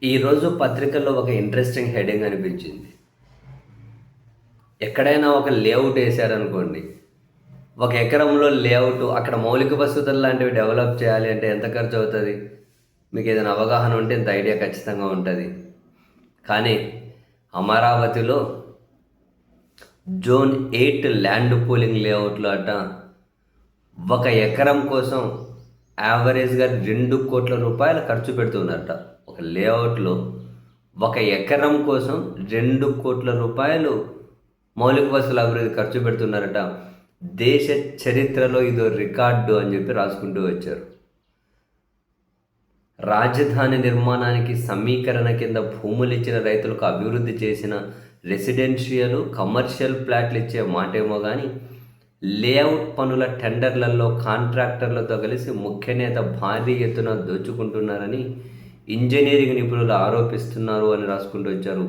ఈరోజు పత్రికల్లో ఒక ఇంట్రెస్టింగ్ హెడ్డింగ్ అనిపించింది. ఎక్కడైనా ఒక లేఅవుట్ వేశారనుకోండి, ఒక ఎకరంలో లేఅవుట్ అక్కడ మౌలిక వసతులు లాంటివి డెవలప్ చేయాలి అంటే ఎంత ఖర్చు అవుతుంది? మీకు ఏదైనా అవగాహన ఉంటే ఇంత ఐడియా ఖచ్చితంగా ఉంటుంది. కానీ అమరావతిలో జోన్ 8 ల్యాండ్ పూలింగ్ లేఅవుట్లో అట ఒక ఎకరం కోసం యావరేజ్గా 2 కోట్ల రూపాయలు ఖర్చు పెడుతున్నారట. ఒక లేఅవుట్లో ఒక ఎకరం కోసం 2 కోట్ల రూపాయలు మౌలిక వసతుల అభివృద్ధి ఖర్చు పెడుతున్నారట. దేశ చరిత్రలో ఇదో రికార్డు అని చెప్పి రాసుకుంటూ వచ్చారు. రాజధాని నిర్మాణానికి సమీకరణ కింద భూములు ఇచ్చిన రైతులకు అభివృద్ధి చేసిన రెసిడెన్షియల్ కమర్షియల్ ప్లాట్లు ఇచ్చే మాటేమో కానీ లేఅవుట్ పనుల టెండర్లలో కాంట్రాక్టర్లతో కలిసి ముఖ్య నేత భారీ ఎత్తున దోచుకుంటున్నారని ఇంజనీరింగ్ నిపుణులు ఆరోపిస్తున్నారు అని రాసుకుంటూ వచ్చారు.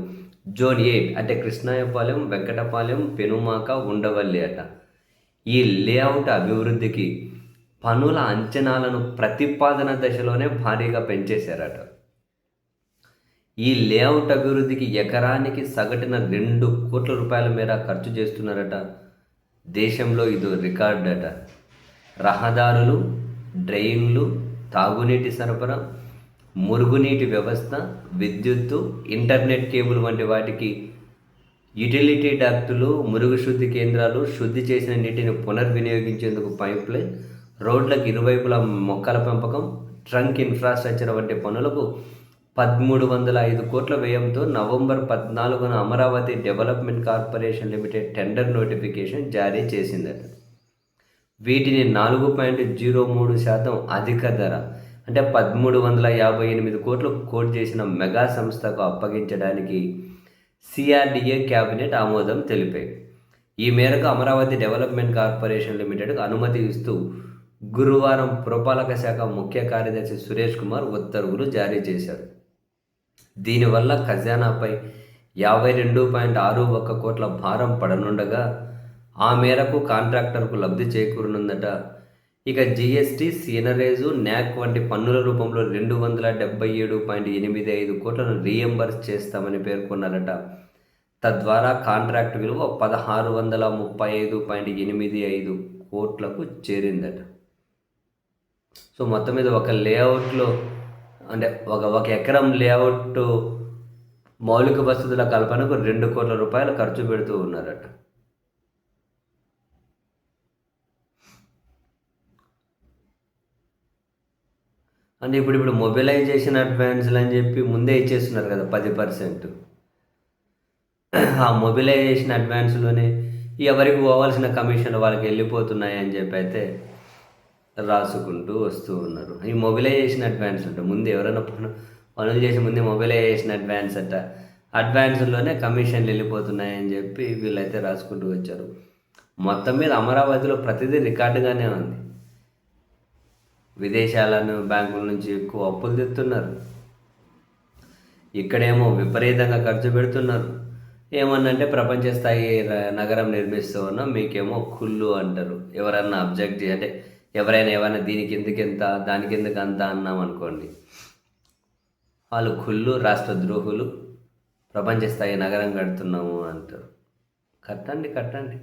జోన్ 8 అంటే కృష్ణాయపాలెం, వెంకటపాలెం, పెనుమాక, ఉండవల్లి అట. ఈ లేఅవుట్ అభివృద్ధికి పనుల అంచనాలను ప్రతిపాదన దశలోనే భారీగా పెంచేశారట. ఈ లేఅవుట్ అభివృద్ధికి ఎకరానికి సగటున 2 కోట్ల రూపాయల మేర ఖర్చు చేస్తున్నారట. దేశంలో ఇదో రికార్డు అట. రహదారులు, డ్రైన్లు, తాగునీటి సరఫరా, మురుగునీటి వ్యవస్థ, విద్యుత్తు, ఇంటర్నెట్ కేబుల్ వంటి వాటికి యుటిలిటీ డక్టులు, మురుగు శుద్ధి కేంద్రాలు, శుద్ధి చేసిన నీటిని పునర్వినియోగించేందుకు పైప్లైన్, రోడ్లకు ఇరువైపులా మొక్కల పెంపకం, ట్రంక్ ఇన్ఫ్రాస్ట్రక్చర్ వంటి పనులకు 1305 కోట్ల వ్యయంతో నవంబర్ 14న Amaravati development corporation limited tender notification జారీ చేసిందట. వీటిని 4.03% అధిక ధర అంటే 1358 కోట్లు కోట్ చేసిన మెగా సంస్థకు అప్పగించడానికి సిఆర్డిఏ క్యాబినెట్ ఆమోదం తెలిపాయి. ఈ మేరకు అమరావతి డెవలప్మెంట్ కార్పొరేషన్ లిమిటెడ్కు అనుమతి ఇస్తూ గురువారం పురపాలక శాఖ ముఖ్య కార్యదర్శి సురేష్ కుమార్ ఉత్తర్వులు జారీ చేశారు. దీనివల్ల ఖజానాపై 52.61 కోట్ల భారం పడనుండగా ఆ మేరకు కాంట్రాక్టర్కు లబ్ధి చేకూరనుందట. ఇక జీఎస్టీ, సీనరేజు, న్యాక్ వంటి పన్నుల రూపంలో 277.85 కోట్లను రీఎంబర్స్ చేస్తామని పేర్కొన్నారట. తద్వారా కాంట్రాక్ట్ విలువ 1635.85 కోట్లకు చేరిందట. సో మొత్తం మీద ఒక లేఅవుట్లో అంటే ఒక ఎకరం లేఅవుట్ మౌలిక వసతుల కల్పనకు 2 కోట్ల రూపాయలు ఖర్చు పెడుతూ ఉన్నారట. అంటే ఇప్పుడు మొబిలైజేషన్ అడ్వాన్స్లు అని చెప్పి ముందే ఇచ్చేస్తున్నారు కదా 10%. ఆ మొబిలైజేషన్ అడ్వాన్స్లోనే ఎవరికి పోవాల్సిన కమిషన్లు వాళ్ళకి వెళ్ళిపోతున్నాయి అని చెప్పి అయితే రాసుకుంటూ వస్తూ ఉన్నారు. ఈ మొబిలైజేషన్ అడ్వాన్స్ అంటే ముందు ఎవరైనా పనులు చేసే ముందే మొబిలైజేషన్ అడ్వాన్స్ అట్ట అడ్వాన్స్లోనే కమిషన్లు వెళ్ళిపోతున్నాయని చెప్పి వీళ్ళైతే రాసుకుంటూ వచ్చారు. మొత్తం మీద అమరావతిలో ప్రతిదీ రికార్డుగానే ఉంది. విదేశాలను బ్యాంకుల నుంచి ఎక్కువ అప్పులు తెస్తున్నారు. ఇక్కడేమో విపరీతంగా ఖర్చు పెడుతున్నారు. ఏమన్నంటే ప్రపంచ స్థాయి నగరం నిర్మిస్తూ ఉన్నాం, మీకేమో కుళ్ళు అంటారు. ఎవరన్నా అబ్జెక్ట్ అంటే ఎవరైనా దీనికి ఎందుకు ఎంత, దానికి ఎందుకు అంత అన్నాం అనుకోండి, వాళ్ళు కుళ్ళు, రాష్ట్ర ద్రోహులు, ప్రపంచ స్థాయి నగరం కడుతున్నాము అంటారు. కట్టండి.